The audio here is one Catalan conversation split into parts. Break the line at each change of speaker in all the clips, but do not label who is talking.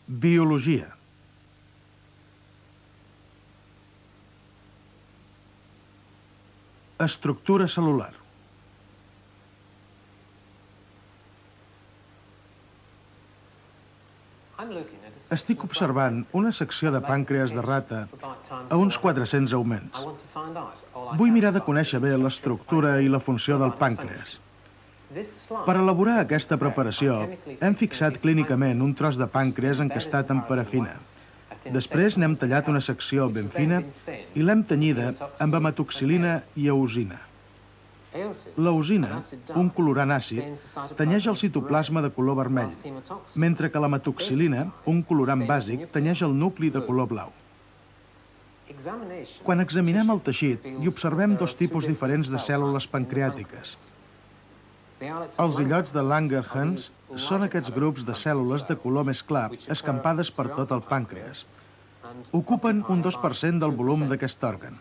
Biologia. Estructura cel·lular. Estic observant una secció de pàncreas de rata a uns 400 augments. Vull mirar de conèixer bé l'estructura i la funció del pàncreas. Per elaborar aquesta preparació, hem fixat clínicament un tros de pàncreas encastat en parafina. Després n'hem tallat una secció ben fina i l'hem tenyida amb amatoxilina i eosina. L'eosina, un colorant àcid, tenyeix el citoplasma de color vermell, mentre que l'amatoxilina, un colorant bàsic, tenyeix el nucli de color blau. Quan examinem el teixit, hi observem dos tipus diferents de cèl·lules pancreàtiques. Els illots de Langerhans són aquests grups de cèl·lules de color més clar escampades per tot el pàncreas. Ocupen un 2% del volum d'aquest òrgan.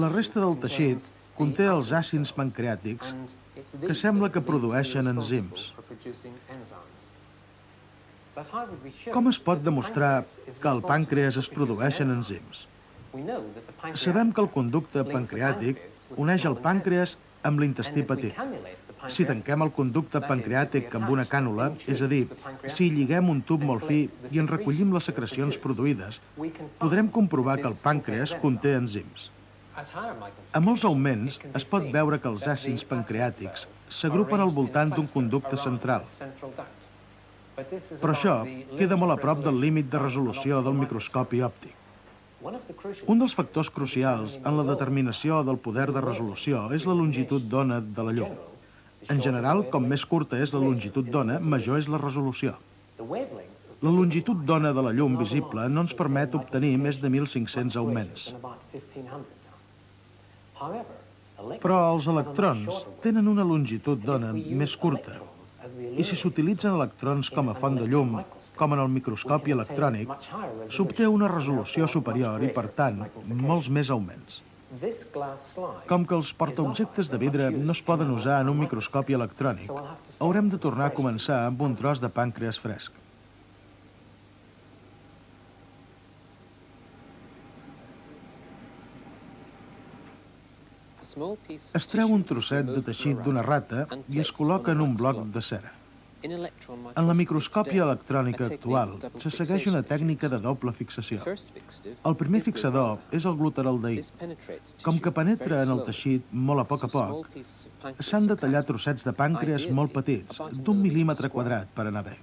La resta del teixit conté els àcids pancreàtics que sembla que produeixen enzims. Com es pot demostrar que al pàncreas es produeixen enzims? Sabem que el conducte pancreàtic uneix el pàncreas amb l'intestí petit. Si tanquem el conducte pancreàtic amb una cànula, és a dir, si lliguem un tub molt fi i en recollim les secrecions produïdes, podrem comprovar que el pàncreas conté enzims. A molts augments es pot veure que els àcids pancreàtics s'agrupen al voltant d'un conducte central. Però això queda molt a prop del límit de resolució del microscopi òptic. Un dels factors crucials en la determinació del poder de resolució és la longitud d'ona de la llum. En general, com més curta és la longitud d'ona, major és la resolució. La longitud d'ona de la llum visible no ens permet obtenir més de 1.500 augments. Però els electrons tenen una longitud d'ona més curta, i si s'utilitzen electrons com a font de llum, com en el microscopi electrònic, s'obté una resolució superior i, per tant, molts més augments. Com que els portaobjectes de vidre no es poden usar en un microscopi electrònic, haurem de tornar a començar amb un tros de pàncreas fresc. Es treu un trosset de teixit d'una rata i es col·loca en un bloc de cera. En la microscòpia electrònica actual se segueix una tècnica de doble fixació. El primer fixador és el glutaraldehid. Com que penetra en el teixit molt a poc, s'han de tallar trossets de pàncreas molt petits, d'1 mil·límetre quadrat per anar bé.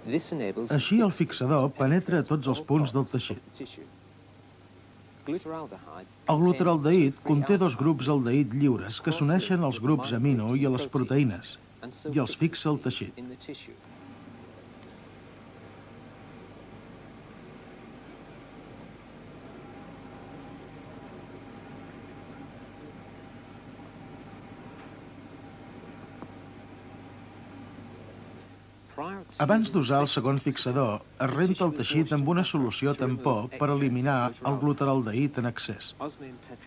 Així, el fixador penetra a tots els punts del teixit. El glutaraldehid conté dos grups aldehid lliures que s'uneixen als grups amino i a les proteïnes i els fixa al teixit. Abans d'usar el segon fixador, es renta el teixit amb una solució tampó per eliminar el glutaraldehid en excés.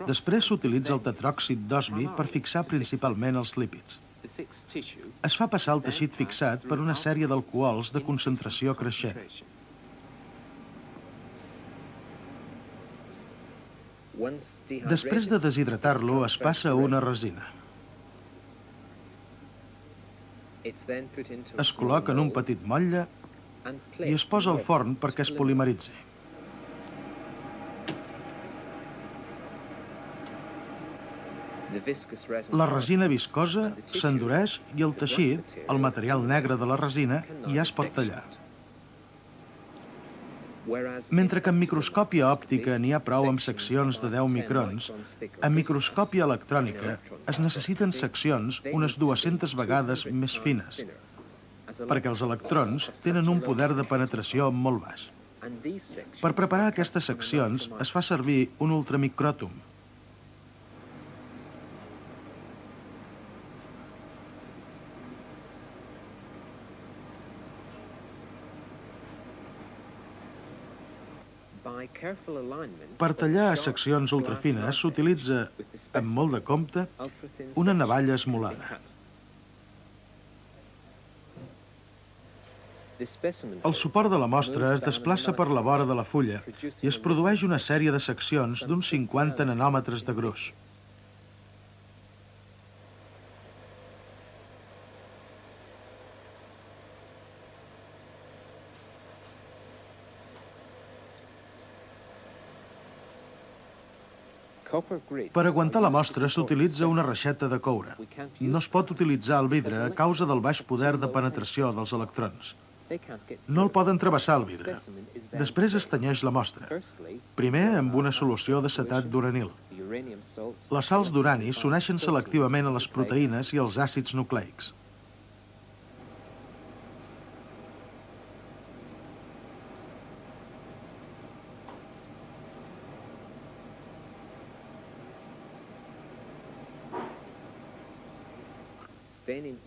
Després s'utilitza el tetròxid d'osmi per fixar principalment els lípids. Es fa passar el teixit fixat per una sèrie d'alcohols de concentració creixent. Després de deshidratar-lo, es passa a una resina. Es col·loca en un petit motlle i es posa al forn perquè es polimeritzi. La resina viscosa s'endureix i el teixit, el material negre de la resina, ja es pot tallar. Mentre que en microscòpia òptica n'hi ha prou amb seccions de 10 microns, en microscòpia electrònica es necessiten seccions unes 200 vegades més fines, perquè els electrons tenen un poder de penetració molt baix. Per preparar aquestes seccions es fa servir un ultramicròtom. Per tallar a seccions ultrafines s'utilitza, amb molt de compte, una navalla esmolada. El suport de la mostra es desplaça per la vora de la fulla i es produeix una sèrie de seccions d'uns 50 nanòmetres de gruix. Per aguantar la mostra s'utilitza una reixeta de coure. No es pot utilitzar el vidre a causa del baix poder de penetració dels electrons. No el poden travessar el vidre. Després es tenyeix la mostra. Primer amb una solució d'acetat d'uranil. Les sals d'urani s'uneixen selectivament a les proteïnes i als àcids nucleics.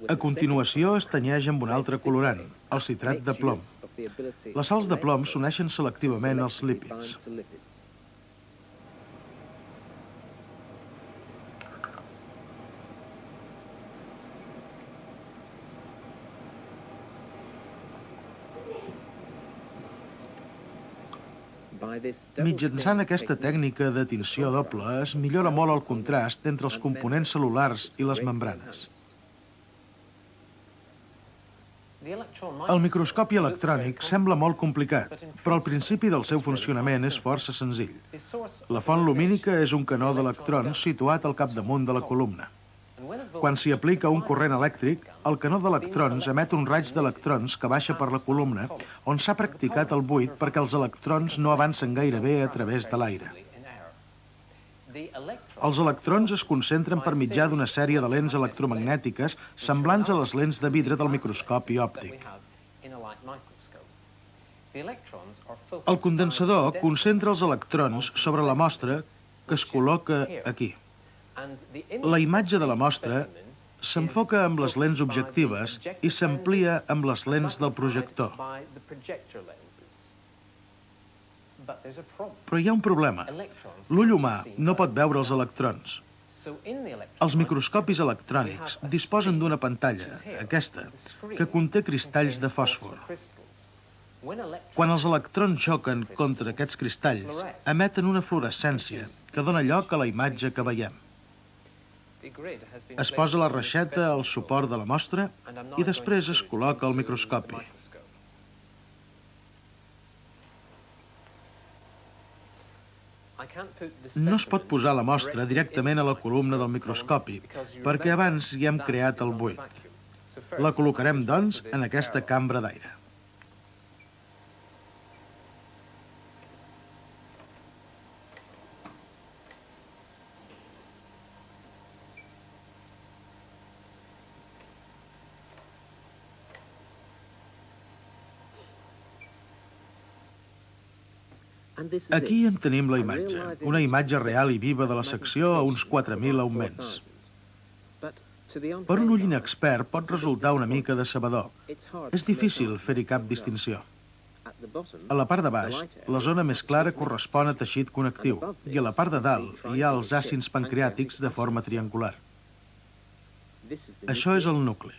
A continuació es tenyeix amb un altre colorant, el citrat de plom. Les sals de plom s'uneixen selectivament als lípids. Mitjançant aquesta tècnica de tinció doble es millora molt el contrast entre els components cel·lulars i les membranes. El microscopi electrònic sembla molt complicat, però el principi del seu funcionament és força senzill. La font lumínica és un canó d'electrons situat al capdamunt de la columna. Quan s'hi aplica un corrent elèctric, el canó d'electrons emet un raig d'electrons que baixa per la columna, on s'ha practicat el buit perquè els electrons no avancen gaire bé a través de l'aire. Els electrons es concentren per mitjà d'una sèrie de lents electromagnètiques semblants a les lents de vidre del microscopi òptic. El condensador concentra els electrons sobre la mostra que es col·loca aquí. La imatge de la mostra s'enfoca amb les lents objectives i s'amplia amb les lents del projector. Però hi ha un problema. L'ull humà no pot veure els electrons. Els microscopis electrònics disposen d'una pantalla, aquesta, que conté cristalls de fòsfor. Quan els electrons xoquen contra aquests cristalls, emeten una fluorescència que dona lloc a la imatge que veiem. Es posa la reixeta al suport de la mostra i després es col·loca al microscopi. No es pot posar la mostra directament a la columna del microscopi, perquè abans hi hem creat el buit. La col·locarem, doncs, en aquesta cambra d'aire. Aquí en tenim la imatge, una imatge real i viva de la secció a uns 4.000 augments. Per un ull inexpert pot resultar una mica decebedor. És difícil fer-hi cap distinció. A la part de baix, la zona més clara correspon a teixit connectiu i a la part de dalt hi ha els àcids pancreàtics de forma triangular. Això és el nucli.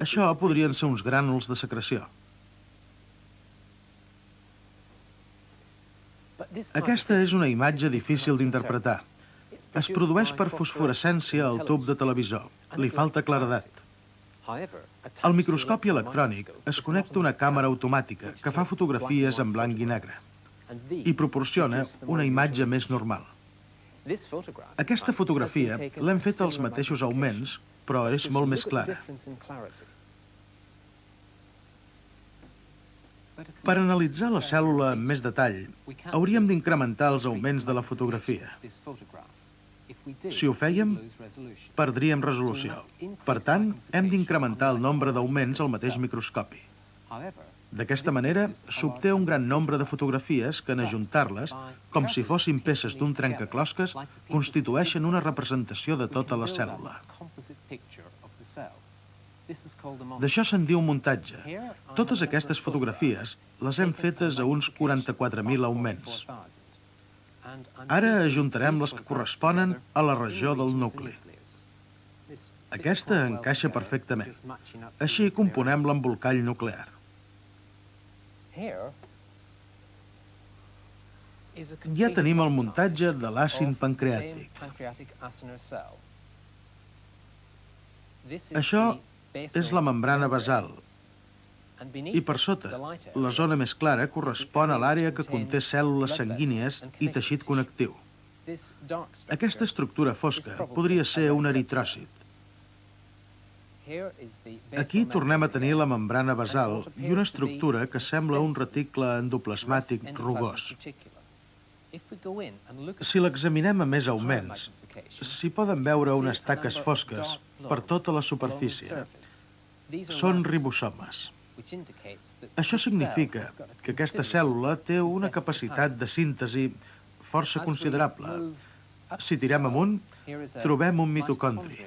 Això podrien ser uns grànuls de secreció. Aquesta és una imatge difícil d'interpretar. Es produeix per fosforescència al tub de televisor. Li falta claredat. Al microscopi electrònic es connecta una càmera automàtica que fa fotografies en blanc i negre i proporciona una imatge més normal. Aquesta fotografia l'hem fet als mateixos augments, però és molt més clara. Per analitzar la cèl·lula amb més detall, hauríem d'incrementar els augments de la fotografia. Si ho fèiem, perdríem resolució. Per tant, hem d'incrementar el nombre d'augments al mateix microscopi. D'aquesta manera, s'obté un gran nombre de fotografies que, en ajuntar-les, com si fossin peces d'un trencaclosques, constitueixen una representació de tota la cèl·lula. D'això se'n diu muntatge. Totes aquestes fotografies les hem fetes a uns 44.000 augments. Ara ajuntarem les que corresponen a la regió del nucli. Aquesta encaixa perfectament. Així componem l'embolcall nuclear. Ja tenim el muntatge de l'àcid pancreàtic. Això és la membrana basal. I per sota, la zona més clara correspon a l'àrea que conté cèl·lules sanguínies i teixit connectiu. Aquesta estructura fosca podria ser un eritròcit. Aquí tornem a tenir la membrana basal i una estructura que sembla un reticle endoplasmàtic rugós. Si l'examinem a més augments, s'hi poden veure unes taques fosques per tota la superfície. Són ribosomes. Això significa que aquesta cèl·lula té una capacitat de síntesi força considerable. Si tirem amunt, trobem un mitocondri,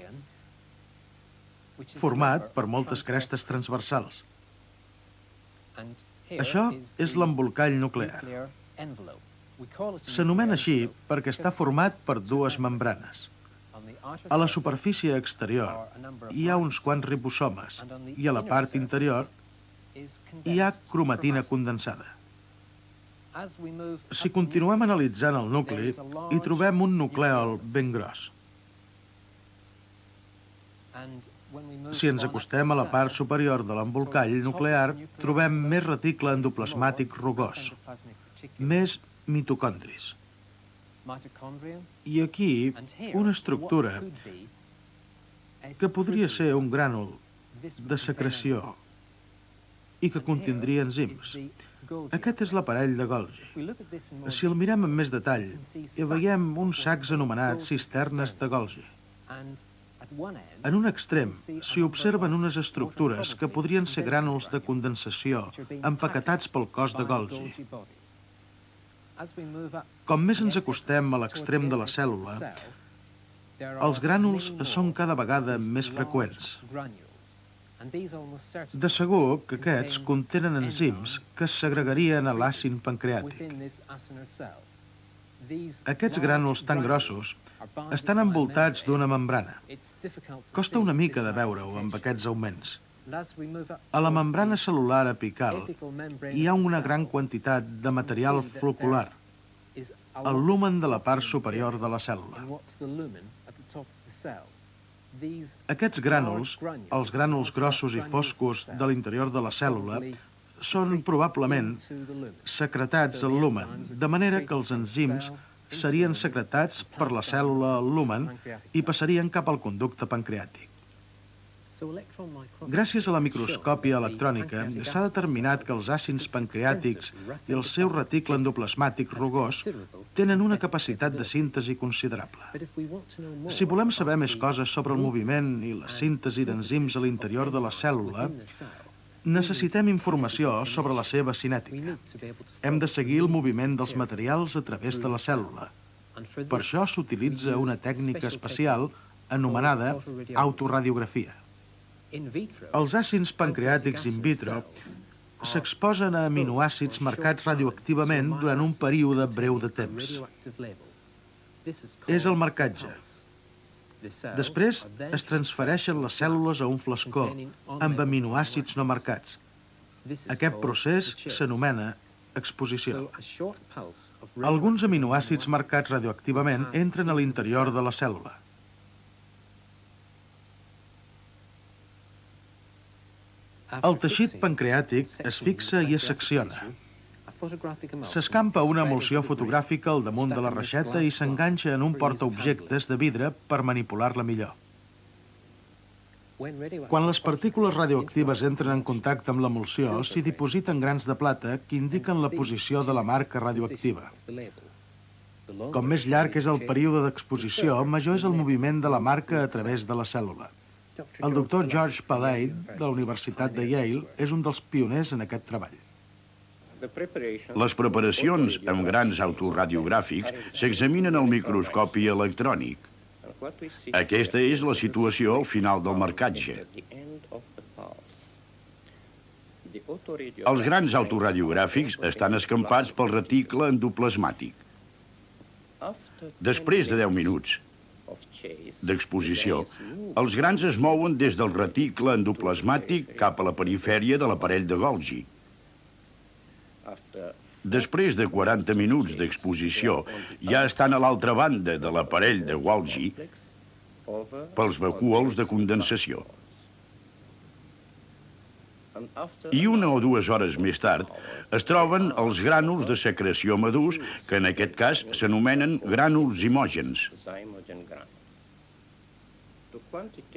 format per moltes crestes transversals. Això és l'embolcall nuclear. S'anomena així perquè està format per dues membranes. A la superfície exterior hi ha uns quants ribosomes i a la part interior hi ha cromatina condensada. Si continuem analitzant el nucli, hi trobem un nuclèol ben gros. Si ens acostem a la part superior de l'embolcall nuclear, trobem més reticle endoplasmàtic rugós, més mitocondris. I aquí una estructura que podria ser un grànul de secreció i que contindria enzims. Aquest és l'aparell de Golgi. Si el mirem amb més detall, hi veiem uns sacs anomenats cisternes de Golgi. En un extrem s'hi observen unes estructures que podrien ser grànuls de condensació empaquetats pel cos de Golgi. Com més ens acostem a l'extrem de la cèl·lula, els grànuls són cada vegada més freqüents. De segur que aquests contenen enzims que es segregarien a l'àcid pancreàtic. Aquests grànuls tan grossos estan envoltats d'una membrana. Costa una mica de veure-ho amb aquests augments. A la membrana cel·lular apical hi ha una gran quantitat de material flocular, el lumen de la part superior de la cèl·lula. Aquests grànuls, els grànuls grossos i foscos de l'interior de la cèl·lula, són probablement secretats al lumen, de manera que els enzims serien secretats per la cèl·lula al lumen i passarien cap al conducte pancreàtic. Gràcies a la microscòpia electrònica s'ha determinat que els àcids pancreàtics i el seu reticle endoplasmàtic rugós tenen una capacitat de síntesi considerable. Si volem saber més coses sobre el moviment i la síntesi d'enzims a l'interior de la cèl·lula, necessitem informació sobre la seva cinètica. Hem de seguir el moviment dels materials a través de la cèl·lula. Per això s'utilitza una tècnica especial anomenada autoradiografia. Els àcids pancreàtics in vitro s'exposen a aminoàcids marcats radioactivament durant un període breu de temps. És el marcatge. Després es transfereixen les cèl·lules a un flascó amb aminoàcids no marcats. Aquest procés s'anomena exposició. Alguns aminoàcids marcats radioactivament entren a l'interior de la cèl·lula. El teixit pancreàtic es fixa i es secciona. S'escampa una emulsió fotogràfica al damunt de la reixeta i s'enganxa en un portaobjectes de vidre per manipular-la millor. Quan les partícules radioactives entren en contacte amb l'emulsió, s'hi dipositen grans de plata que indiquen la posició de la marca radioactiva. Com més llarg és el període d'exposició, major és el moviment de la marca a través de la cèl·lula. El doctor George Palade, de la Universitat de Yale, és un dels pioners en aquest treball.
Les preparacions amb grans autoradiogràfics s'examinen al microscopi electrònic. Aquesta és la situació al final del marcatge. Els grans autoradiogràfics estan escampats pel reticle endoplasmàtic. Després de 10 minuts d'exposició, els grans es mouen des del reticle endoplasmàtic cap a la perifèria de l'aparell de Golgi. Després de 40 minuts d'exposició, ja estan a l'altra banda de l'aparell de Golgi pels vacúols de condensació. I 1 o 2 hores més tard es troben els grànuls de secreció madurs, que en aquest cas s'anomenen grànuls zimògens.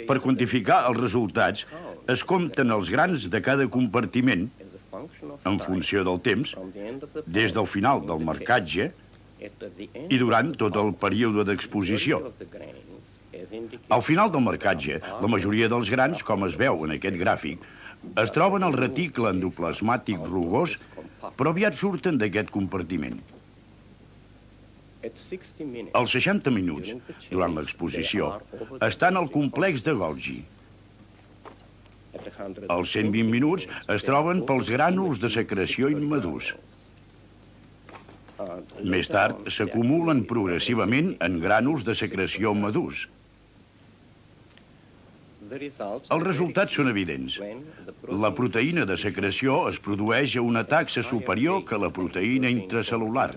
Per quantificar els resultats, es compten els grans de cada compartiment en funció del temps, des del final del marcatge i durant tot el període d'exposició. Al final del marcatge, la majoria dels grans, com es veu en aquest gràfic, es troben al reticle endoplasmàtic rugós, però aviat surten d'aquest compartiment. Als 60 minuts, durant l'exposició, estan al complex de Golgi. Als 120 minuts es troben pels grànuls de secreció immadurs. Més tard, s'acumulen progressivament en grànuls de secreció madurs. Els resultats són evidents. La proteïna de secreció es produeix a una taxa superior que la proteïna intracel·lular.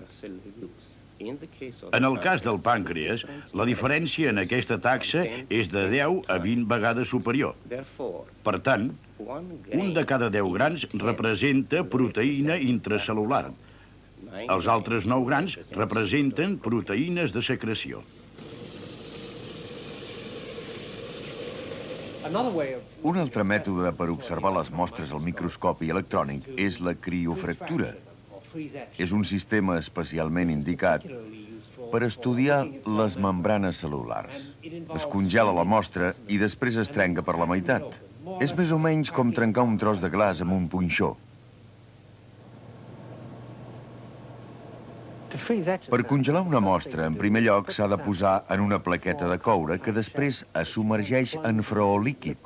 En el cas del pàncreas, la diferència en aquesta taxa és de 10 a 20 vegades superior. Per tant, un de cada 10 grans representa proteïna intracel·lular. Els altres 9 grans representen proteïnes de secreció.
Un altre mètode per observar les mostres al microscopi electrònic és la criofractura. És un sistema especialment indicat per estudiar les membranes cel·lulars. Es congela la mostra i després es trenca per la meitat. És més o menys com trencar un tros de glaç amb un punxó. Per congelar una mostra, en primer lloc, s'ha de posar en una plaqueta de coure que després es submergeix en freó líquid.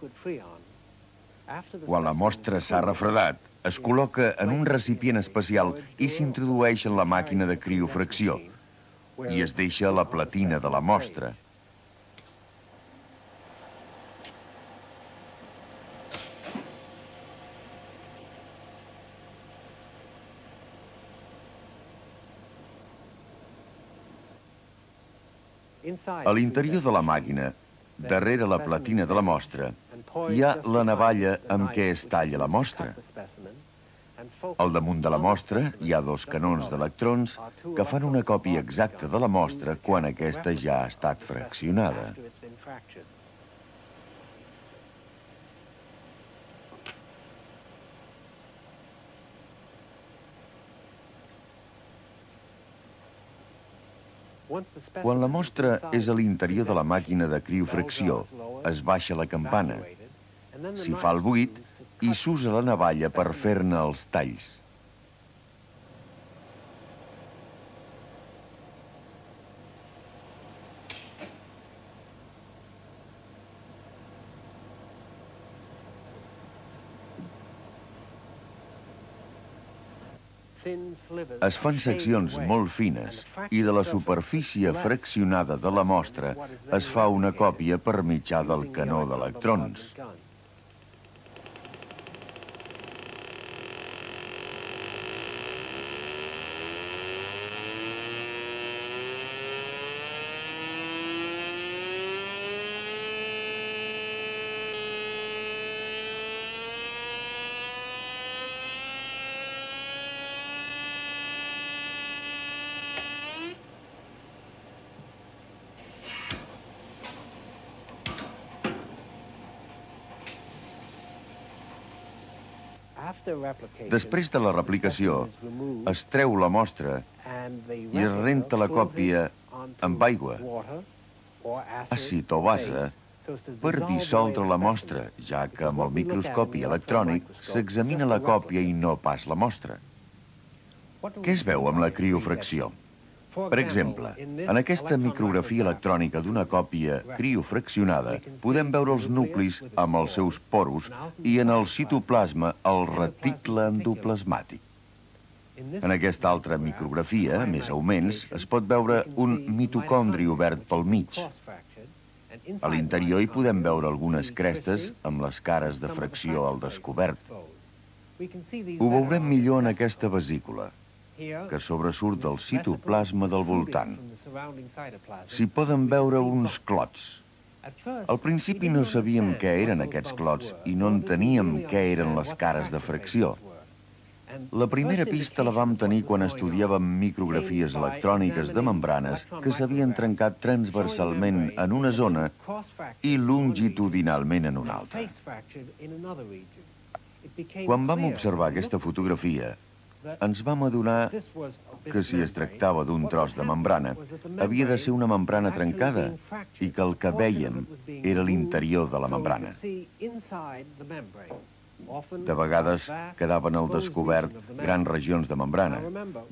Quan la mostra s'ha refredat, es col·loca en un recipient especial i s'introdueix en la màquina de criofracció i es deixa la platina de la mostra. A l'interior de la màquina, darrere la platina de la mostra, hi ha la navalla amb què es talla la mostra. Al damunt de la mostra hi ha 2 canons d'electrons que fan una còpia exacta de la mostra quan aquesta ja ha estat fraccionada. Quan la mostra és a l'interior de la màquina de criofracció, es baixa la campana, s'hi fa el buit i s'usa la navalla per fer-ne els talls. Es fan seccions molt fines i de la superfície fraccionada de la mostra es fa una còpia per mitjà del canó d'electrons. Després de la replicació, es treu la mostra i es renta la còpia amb aigua, àcid o base, per dissoldre la mostra, ja que amb el microscopi electrònic s'examina la còpia i no pas la mostra. Què es veu amb la criofracció? Per exemple, en aquesta micrografia electrònica d'una còpia criofraccionada podem veure els nuclis amb els seus poros i en el citoplasma el reticle endoplasmàtic. En aquesta altra micrografia, a més augments, es pot veure un mitocondri obert pel mig. A l'interior hi podem veure algunes crestes amb les cares de fracció al descobert. Ho veurem millor en aquesta vesícula, que sobresurt del citoplasma del voltant. S'hi poden veure uns clots. Al principi no sabíem què eren aquests clots i no enteníem què eren les cares de fracció. La primera pista la vam tenir quan estudiàvem micrografies electròniques de membranes que s'havien trencat transversalment en una zona i longitudinalment en una altra. Quan vam observar aquesta fotografia, ens vam adonar que si es tractava d'un tros de membrana, havia de ser una membrana trencada i que el que vèiem era l'interior de la membrana. De vegades quedaven al descobert grans regions de membrana.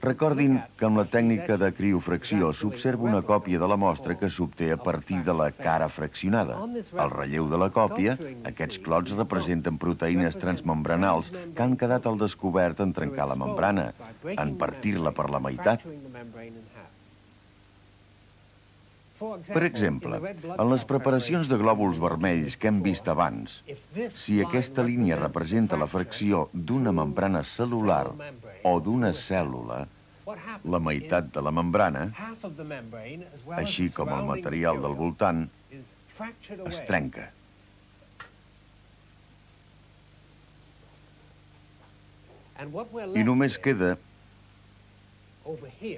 Recordin que amb la tècnica de criofracció s'observa una còpia de la mostra que s'obté a partir de la cara fraccionada. Al relleu de la còpia, aquests clots representen proteïnes transmembranals que han quedat al descobert en trencar la membrana, en partir-la per la meitat. Per exemple, en les preparacions de glòbuls vermells que hem vist abans, si aquesta línia representa la fracció d'una membrana cel·lular o d'una cèl·lula, la meitat de la membrana, així com el material del voltant, es trenca. I només queda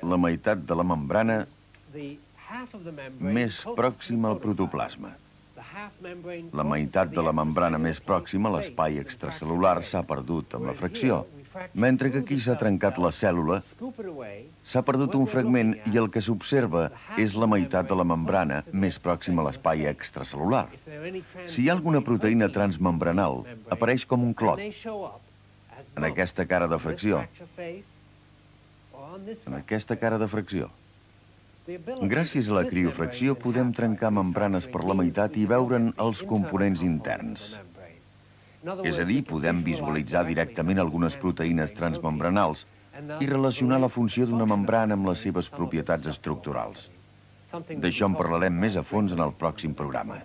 la meitat de la membrana més pròxima al protoplasma. La meitat de la membrana més pròxima, l'espai extracel·lular, s'ha perdut amb la fracció, mentre que aquí s'ha trencat la cèl·lula, s'ha perdut un fragment i el que s'observa és la meitat de la membrana més pròxima a l'espai extracel·lular. Si hi ha alguna proteïna transmembranal, apareix com un clot en aquesta cara de fracció. En aquesta cara de fracció. Gràcies a la criofracció podem trencar membranes per la meitat i veure'n els components interns. És a dir, podem visualitzar directament algunes proteïnes transmembranals i relacionar la funció d'una membrana amb les seves propietats estructurals. D'això en parlarem més a fons en el pròxim programa.